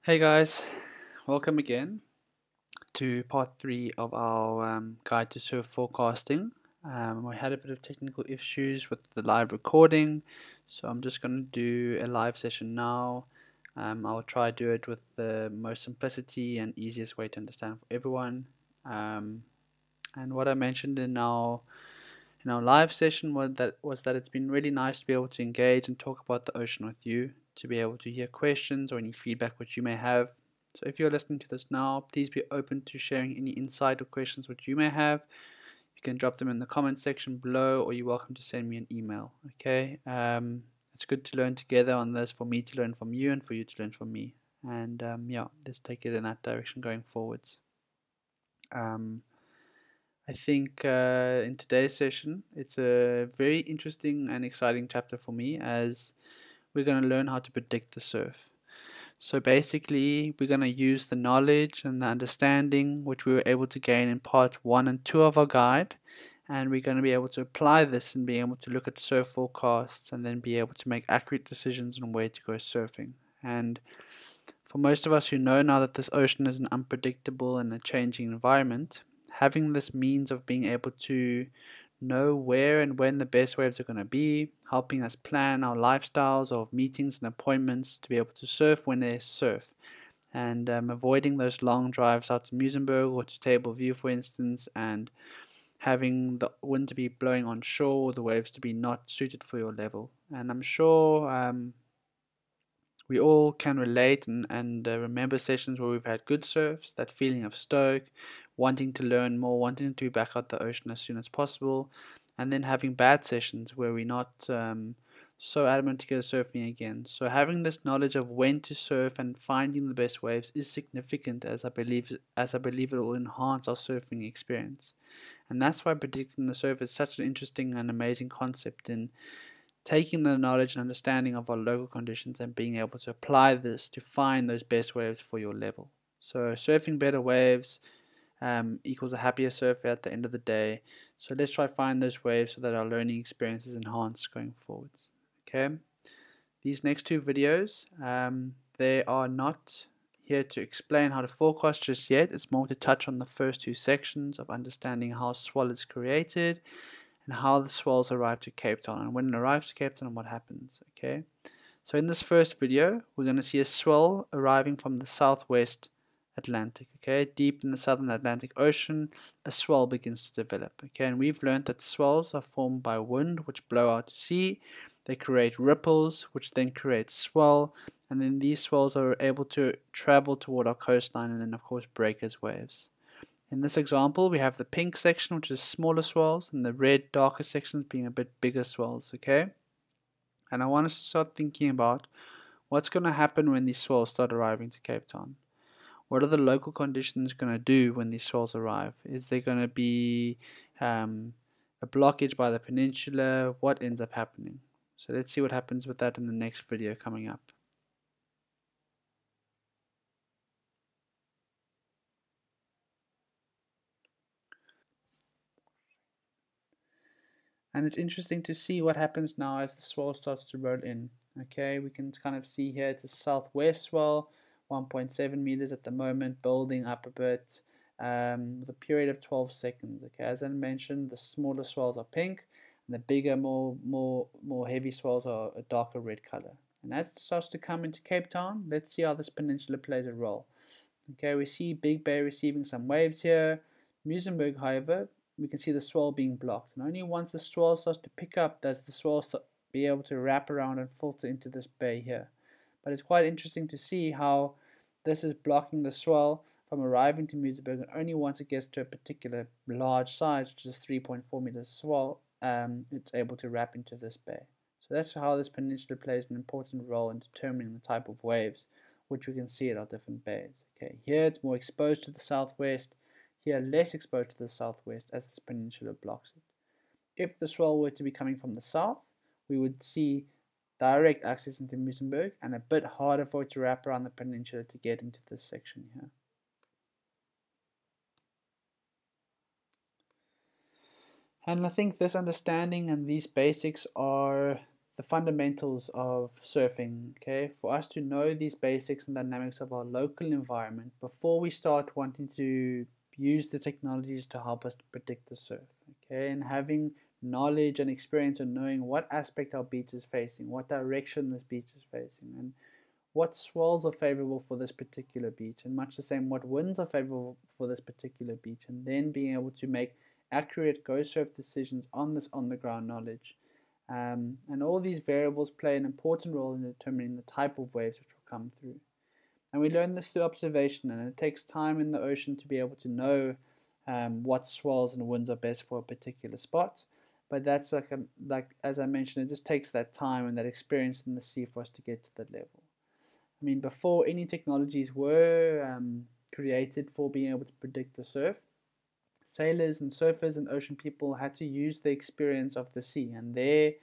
Hey guys, welcome again to part 3 of our guide to surf forecasting. We had a bit of technical issues with the live recording, so I'm just going to do a live session now. I'll try to do it with the most simplicity and easiest way to understand for everyone. And what I mentioned in our live session was that it's been really nice to be able to engage and talk about the ocean with you, to be able to hear questions or any feedback which you may have. So if you're listening to this now, please be open to sharing any insight or questions which you may have. You can drop them in the comment section below, or you're welcome to send me an email. Okay, it's good to learn together on this, for me to learn from you and for you to learn from me. And yeah, let's take it in that direction going forwards. I think in today's session, it's a very interesting and exciting chapter for me, as we're going to learn how to predict the surf. So basically, we're going to use the knowledge and the understanding which we were able to gain in part 1 and 2 of our guide, and we're going to be able to apply this and be able to look at surf forecasts and then be able to make accurate decisions on where to go surfing. And for most of us who know now that this ocean is an unpredictable and a changing environment, having this means of being able to know where and when the best waves are going to be, helping us plan our lifestyles of meetings and appointments to be able to surf when there's surf, and avoiding those long drives out to Muizenberg or to Table View, for instance, and having the wind to be blowing on shore or the waves to be not suited for your level. And I'm sure we all can relate and remember sessions where we've had good surfs, that feeling of stoke, wanting to learn more, wanting to be back out the ocean as soon as possible, and then having bad sessions where we're not so adamant to go surfing again. So having this knowledge of when to surf and finding the best waves is significant, as I believe it will enhance our surfing experience. And that's why predicting the surf is such an interesting and amazing concept, in taking the knowledge and understanding of our local conditions and being able to apply this to find those best waves for your level. So surfing better waves equals a happier surfer at the end of the day. So let's try find those waves so that our learning experience is enhanced going forwards. Okay, these next two videos, they are not here to explain how to forecast just yet. It's more to touch on the first two sections of understanding how swell is created and how the swells arrive to Cape Town, and when it arrives to Cape Town, what happens. Okay, so in this first video, we're going to see a swell arriving from the southwest Atlantic. Okay, deep in the southern Atlantic Ocean, a swell begins to develop. Okay, and we've learned that swells are formed by wind, which blow out to sea. They create ripples, which then create swell, and then these swells are able to travel toward our coastline and then, of course, break as waves. In this example, we have the pink section, which is smaller swells, and the red, darker sections being a bit bigger swells, okay? And I want us to start thinking about what's going to happen when these swells start arriving to Cape Town. What are the local conditions going to do when these swells arrive? Is there going to be a blockage by the peninsula? What ends up happening? So let's see what happens with that in the next video coming up. And it's interesting to see what happens now as the swell starts to roll in. Okay, we can kind of see here it's a southwest swell, 1.7 meters at the moment, building up a bit, with a period of 12 seconds. Okay, as I mentioned, the smaller swells are pink, and the bigger, more heavy swells are a darker red color. And as it starts to come into Cape Town, let's see how this peninsula plays a role. Okay, we see Big Bay receiving some waves here. Muizenberg, however, we can see the swell being blocked, and only once the swell starts to pick up does the swell be able to wrap around and filter into this bay here. But it's quite interesting to see how this is blocking the swell from arriving to Muizenberg, and only once it gets to a particular large size, which is 3.4 meters swell, it's able to wrap into this bay. So that's how this peninsula plays an important role in determining the type of waves which we can see at our different bays. Okay, here it's more exposed to the southwest, here less exposed to the southwest as this peninsula blocks it. If the swell were to be coming from the south, we would see direct access into Muizenberg and a bit harder for it to wrap around the peninsula to get into this section here. And I think this understanding and these basics are the fundamentals of surfing, okay, for us to know these basics and dynamics of our local environment before we start wanting to use the technologies to help us to predict the surf, okay, and having knowledge and experience of knowing what aspect our beach is facing, what direction this beach is facing, and what swells are favorable for this particular beach, and much the same, what winds are favorable for this particular beach, and then being able to make accurate go surf decisions on this on the ground knowledge. And all these variables play an important role in determining the type of waves which will come through. And we learn this through observation, and it takes time in the ocean to be able to know what swells and winds are best for a particular spot. But that's like as I mentioned, it just takes that time and that experience in the sea for us to get to that level. I mean, before any technologies were created for being able to predict the surf, sailors and surfers and ocean people had to use the experience of the sea and their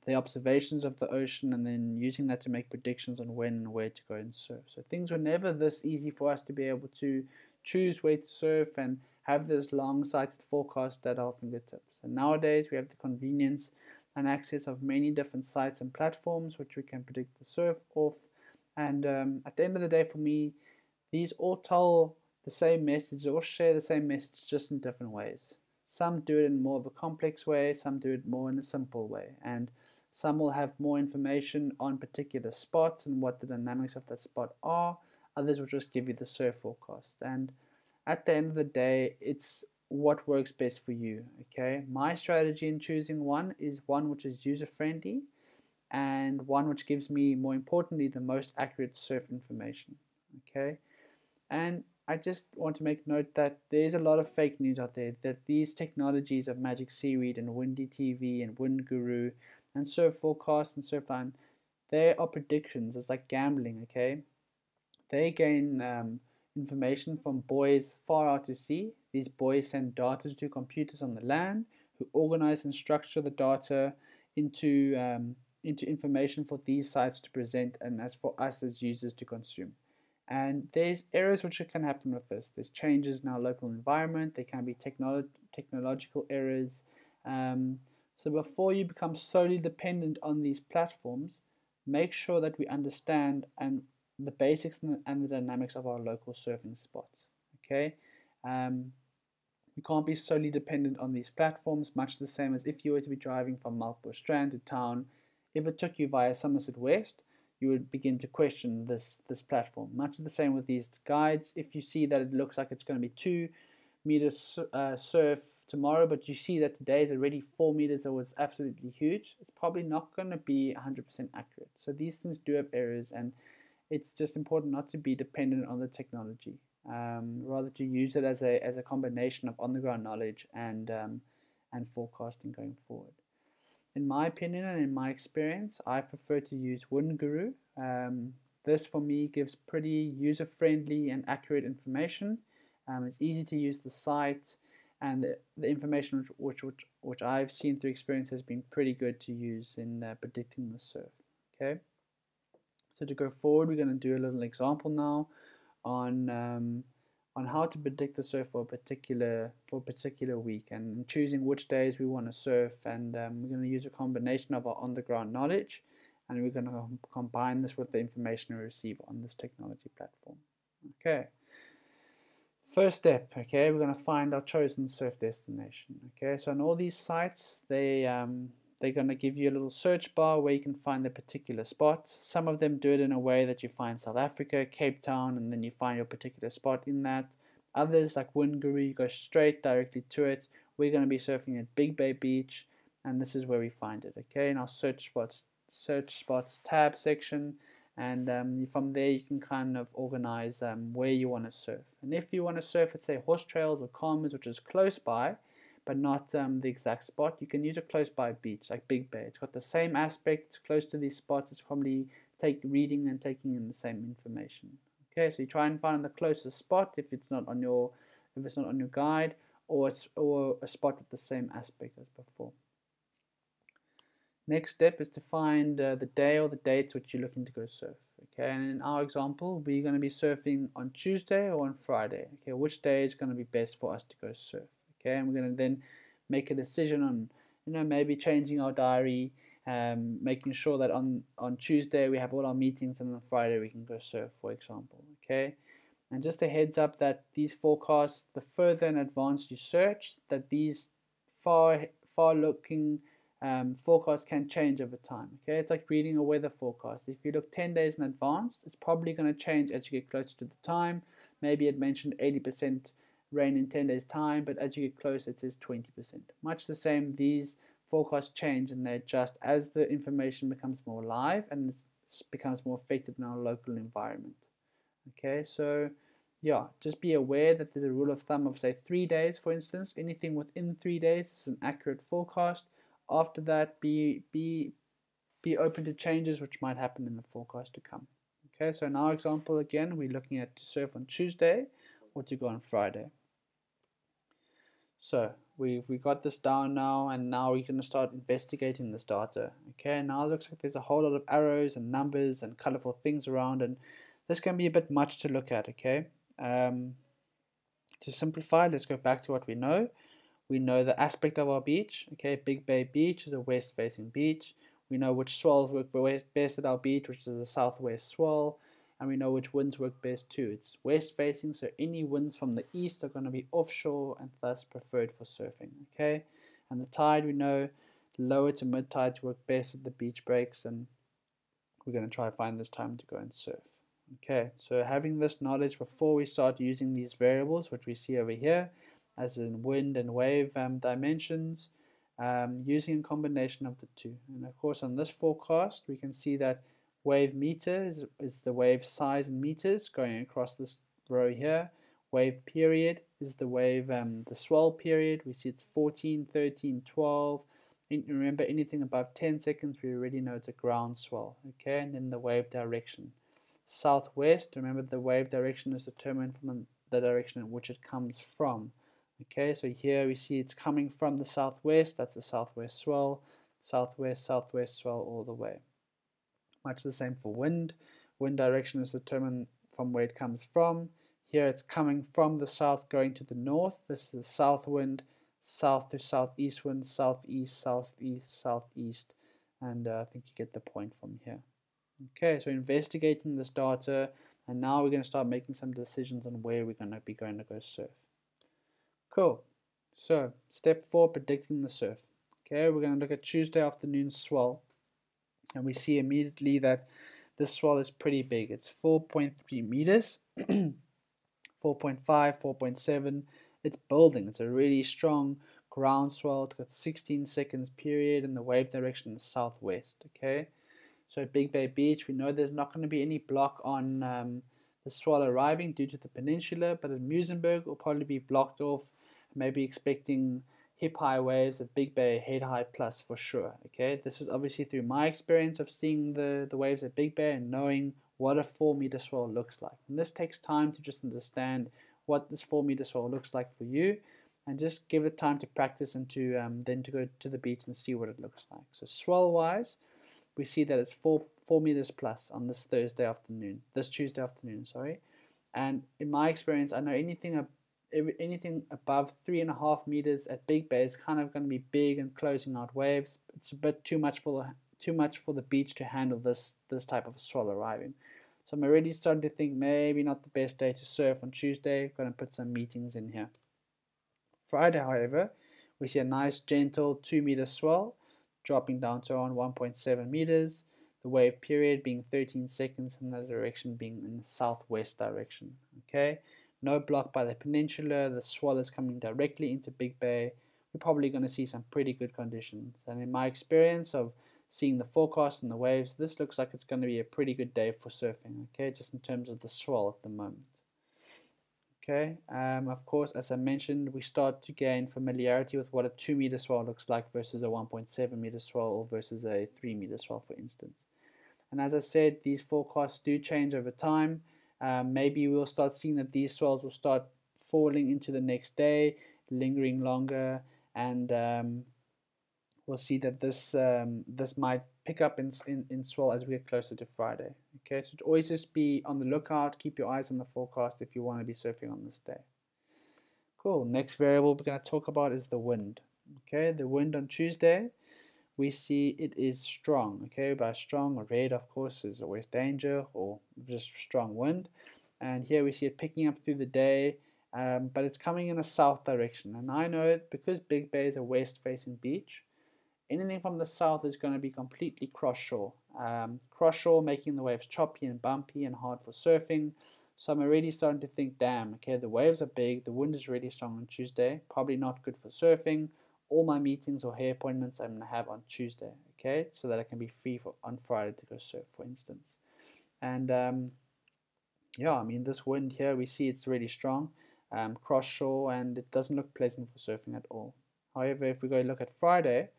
observations of the ocean, and then using that to make predictions on when and where to go and surf. So things were never this easy for us to be able to choose where to surf and have this long-sighted forecast at our fingertips. And nowadays we have the convenience and access of many different sites and platforms which we can predict the surf off. And at the end of the day, for me, these all tell the same message or share the same message, just in different ways. Some do it in more of a complex way, some do it more in a simple way, and some will have more information on particular spots and what the dynamics of that spot are. Others will just give you the surf forecast. And at the end of the day, it's what works best for you. Okay, my strategy in choosing one is one which is user friendly and one which gives me, more importantly, the most accurate surf information. Okay, and I just want to make note that there's a lot of fake news out there that these technologies of Magic Seaweed and Windy TV and Wind Guru and Surf Forecast and Surfline, they are predictions. It's like gambling, okay? They gain information from buoys far out to sea. These buoys send data to computers on the land who organize and structure the data into information for these sites to present and as for us as users to consume. And there's errors which can happen with this. There's changes in our local environment. There can be technological errors. So before you become solely dependent on these platforms, make sure that we understand and the basics and the dynamics of our local surfing spots. Okay, you can't be solely dependent on these platforms. Much the same as if you were to be driving from Melkbos Strand to town. If it took you via Somerset West, you would begin to question this platform. Much the same with these guides. If you see that it looks like it's going to be 2 meters surf tomorrow, but you see that today is already 4 meters, so it's absolutely huge, it's probably not going to be 100% accurate. So these things do have errors, and it's just important not to be dependent on the technology, rather to use it as a combination of on-the-ground knowledge and forecasting going forward. In my opinion and in my experience, I prefer to use Wind Guru. This for me gives pretty user-friendly and accurate information. It's easy to use the site, and the information which I've seen through experience has been pretty good to use in predicting the surf. Okay, so to go forward, we're going to do a little example now on how to predict the surf for a particular week, and choosing which days we want to surf, and we're going to use a combination of our on-the-ground knowledge, and we're going to combine this with the information we receive on this technology platform. Okay, first step, okay, we're going to find our chosen surf destination. Okay, so on all these sites, they're going to give you a little search bar where you can find the particular spot. Some of them do it in a way that you find South Africa, Cape Town, and then you find your particular spot in that. Others, like Wind Guru, you go straight directly to it. We're going to be surfing at Big Bay Beach, and this is where we find it. Okay, in our search spots tab section, and from there you can kind of organize where you want to surf. And if you want to surf at, say, Horse Trails or Calmers, which is close by, but not the exact spot, you can use a close by beach like Big Bay. It's got the same aspect, it's close to these spots, it's probably reading and taking in the same information. Okay, so you try and find the closest spot if it's not on your guide, or a spot with the same aspect as before. Next step is to find the day or the dates which you're looking to go surf. Okay, and in our example, we're going to be surfing on Tuesday or on Friday. Okay, which day is going to be best for us to go surf? Okay, and we're going to then make a decision on, maybe changing our diary making sure that on Tuesday we have all our meetings and on Friday we can go surf, for example. Okay, and just a heads up that these forecasts, the further in advance you search, that these far looking forecasts can change over time. Okay, it's like reading a weather forecast. If you look 10 days in advance, it's probably going to change as you get closer to the time. Maybe it mentioned 80% rain in 10 days time, but as you get closer it says 20%. Much the same, these forecasts change and they adjust as the information becomes more live and it becomes more effective in our local environment. Okay, so yeah, just be aware that there's a rule of thumb of, say, 3 days, for instance. Anything within 3 days is an accurate forecast. After that, be open to changes which might happen in the forecast to come. Okay, so in our example, again, we're looking at to surf on Tuesday or to go on Friday. So we got this down now, and now we're going to start investigating this data. Okay, now it looks like there's a whole lot of arrows and numbers and colorful things around, and this can be a bit much to look at. Okay, to simplify, let's go back to what we know. We know the aspect of our beach. Okay, Big Bay Beach is a west-facing beach. We know which swells work best at our beach, which is the southwest swell. And we know which winds work best too. It's west-facing, so any winds from the east are going to be offshore and thus preferred for surfing. Okay, and the tide, we know lower to mid tides work best at the beach breaks, and we're going to try to find this time to go and surf. Okay, so having this knowledge before we start using these variables, which we see over here, as in wind and wave dimensions, using a combination of the two. And of course, on this forecast, we can see that wave meter is the wave size in meters going across this row here. Wave period is the wave, the swell period. We see it's 14, 13, 12. Remember, anything above 10 seconds, we already know it's a ground swell. Okay, and then the wave direction. Southwest, remember the wave direction is determined from the direction in which it comes from. Okay, so here we see it's coming from the southwest, that's the southwest swell, southwest, southwest swell all the way. Much the same for wind. Wind direction is determined from where it comes from. Here it's coming from the south going to the north. This is the south wind, south to southeast wind, southeast, southeast, southeast, and I think you get the point from here. Okay, so investigating this data, and now we're going to start making some decisions on where we're going to go surf. Cool. So step 4, predicting the surf. Okay, we're going to look at Tuesday afternoon swell, and we see immediately that this swell is pretty big. It's 4.3 meters, 4.5, 4.7. It's building. It's a really strong ground swell. It's got 16 seconds period, and the wave direction is southwest. Okay. So at Big Bay Beach, we know there's not going to be any block on the swell arriving due to the peninsula, but at Muizenberg will probably be blocked off, maybe expecting hip high waves at Big Bay, head high plus for sure. Okay, this is obviously through my experience of seeing the waves at Big Bay and knowing what a 4-meter swell looks like. And this takes time to just understand what this 4-meter swell looks like for you, and just give it time to practice and to then to go to the beach and see what it looks like. So swell wise, we see that it's 4 meters plus on this Tuesday afternoon, sorry. And in my experience, I know anything above 3.5 meters at Big Bay is kind of going to be big and closing out waves. It's a bit too much for the beach to handle this type of swell arriving. So I'm already starting to think maybe not the best day to surf on Tuesday. Going to put some meetings in here. Friday, however, we see a nice gentle 2-meter swell, dropping down to around 1.7 meters, the wave period being 13 seconds and the direction being in the southwest direction. Okay, no block by the peninsula, the swell is coming directly into Big Bay. We're probably going to see some pretty good conditions, and in my experience of seeing the forecast and the waves, this looks like it's going to be a pretty good day for surfing. Okay, just in terms of the swell at the moment. Okay, of course, as I mentioned, we start to gain familiarity with what a 2-meter swell looks like versus a 1.7 meter swell or versus a 3-meter swell, for instance. And as I said, these forecasts do change over time. Maybe we'll start seeing that these swells will start falling into the next day, lingering longer, and we'll see that this might pick up in swell as we get closer to Friday. Okay, so always just be on the lookout, keep your eyes on the forecast if you want to be surfing on this day. Cool, next variable we're going to talk about is the wind. Okay, the wind on Tuesday, we see it is strong. Okay, by strong, red of course is always danger or just strong wind. And here we see it picking up through the day, but it's coming in a south direction. And I know because Big Bay is a west facing beach, anything from the south is going to be completely cross shore. Cross shore making the waves choppy and bumpy and hard for surfing. So I'm already starting to think, damn, okay, the waves are big, the wind is really strong on Tuesday, probably not good for surfing. All my meetings or hair appointments I'm going to have on Tuesday, okay, so that I can be free on Friday to go surf, for instance. And yeah, I mean, this wind here, we see it's really strong, cross shore, and it doesn't look pleasant for surfing at all. However, if we go look at Friday,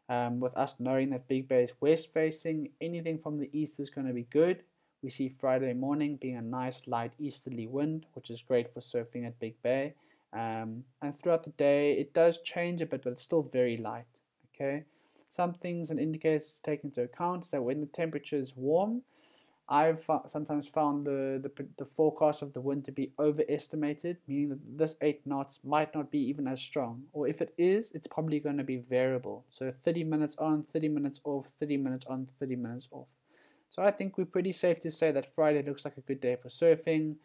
with us knowing that Big Bay is west facing, anything from the east is going to be good. We see Friday morning being a nice light easterly wind, which is great for surfing at Big Bay. And throughout the day, it does change a bit, but it's still very light. Okay, some things and indicators to take into account is that when the temperature is warm, I've sometimes found the forecast of the wind to be overestimated, meaning that this 8 knots might not be even as strong. Or if it is, it's probably going to be variable. So 30 minutes on, 30 minutes off, 30 minutes on, 30 minutes off. So I think we're pretty safe to say that Friday looks like a good day for surfing.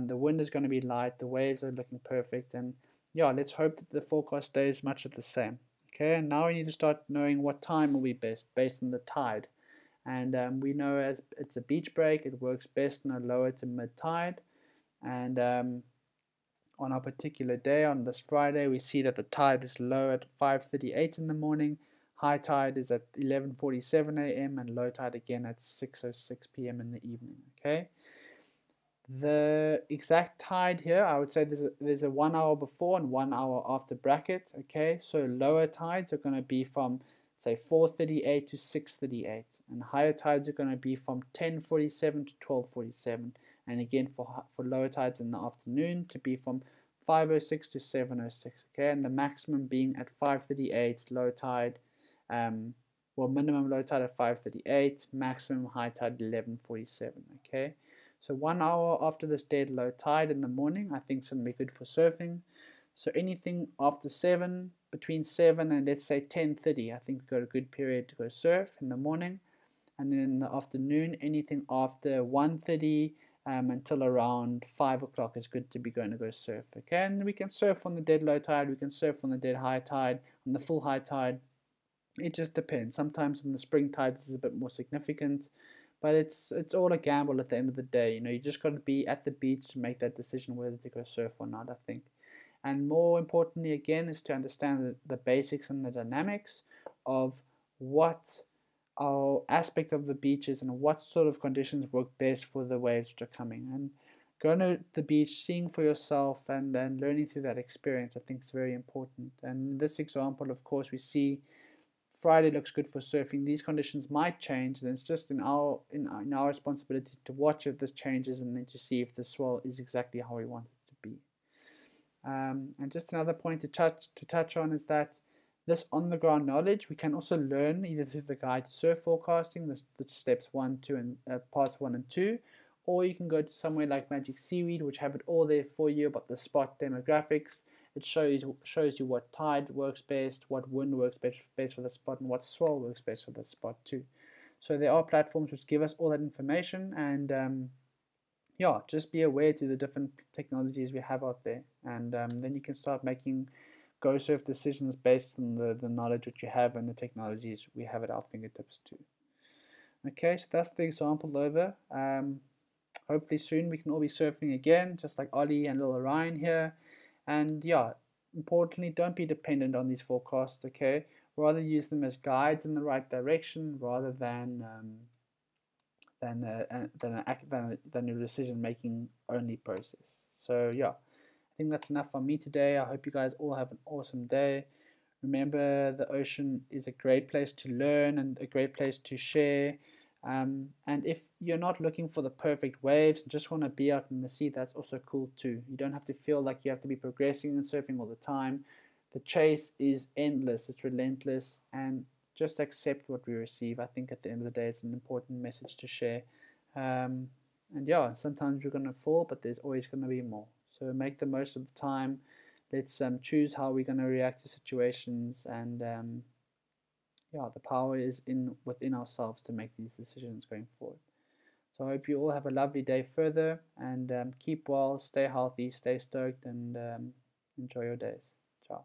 The wind is going to be light, the waves are looking perfect, and yeah, let's hope that the forecast stays much of the same. Okay, and now we need to start knowing what time will be best based on the tide. And we know as it's a beach break, it works best in a lower to mid tide. And on our particular day, on this Friday, we see that the tide is low at 5:38 in the morning. High tide is at 11:47 a.m. and low tide again at 6:06 p.m. in the evening. Okay. The exact tide here, I would say there's a 1 hour before and 1 hour after bracket. Okay, so lower tides are going to be from say 4:38 to 6:38, and higher tides are going to be from 10:47 to 12:47, and again for lower tides in the afternoon to be from 5:06 to 7:06. Okay, and the maximum being at 5:38 low tide, well, minimum low tide at 5:38, maximum high tide 11:47. Okay. So 1 hour after this dead low tide in the morning, I think it's going to be good for surfing. So anything after 7, between 7 and let's say 10:30, I think we've got a good period to go surf in the morning. And then in the afternoon, anything after 1:30 until around 5 o'clock is good to be going to go surf. Okay, and we can surf on the dead low tide, we can surf on the dead high tide, on the full high tide. It just depends. Sometimes in the spring tide this is a bit more significant. But it's all a gamble at the end of the day. You know, you just got to be at the beach to make that decision whether to go surf or not, I think. And more importantly, again, is to understand the basics and the dynamics of what our aspect of the beach is and what sort of conditions work best for the waves which are coming. And going to the beach, seeing for yourself and learning through that experience, I think is very important. And in this example, of course, we see Friday looks good for surfing. These conditions might change, and it's just in our responsibility to watch if this changes and then to see if the swell is exactly how we want it to be. And just another point to touch on is that this on-the-ground knowledge we can also learn either through the guide to surf forecasting, the steps 1, 2, and parts 1 and 2, or you can go to somewhere like Magic Seaweed, which have it all there for you about the spot demographics. It shows you what tide works best, what wind works best for the spot, and what swell works best for the spot too. So there are platforms which give us all that information, and yeah, just be aware to the different technologies we have out there, and then you can start making go surf decisions based on the knowledge that you have and the technologies we have at our fingertips too. Okay, so that's the example over. Hopefully soon we can all be surfing again, just like Ollie and little Orion here. And yeah, importantly, don't be dependent on these forecasts, okay? Rather use them as guides in the right direction rather than a decision-making only process. So yeah, I think that's enough for me today. I hope you guys all have an awesome day. Remember, the ocean is a great place to learn and a great place to share. And if you're not looking for the perfect waves and just want to be out in the sea, that's also cool too. You don't have to feel like you have to be progressing and surfing all the time. The chase is endless, it's relentless, and just accept what we receive. I think at the end of the day, it's an important message to share. And yeah, sometimes you're going to fall, but there's always going to be more. So make the most of the time. Let's choose how we're going to react to situations, and yeah, the power is in within ourselves to make these decisions going forward. So I hope you all have a lovely day further, and keep well, stay healthy, stay stoked, and enjoy your days. Ciao.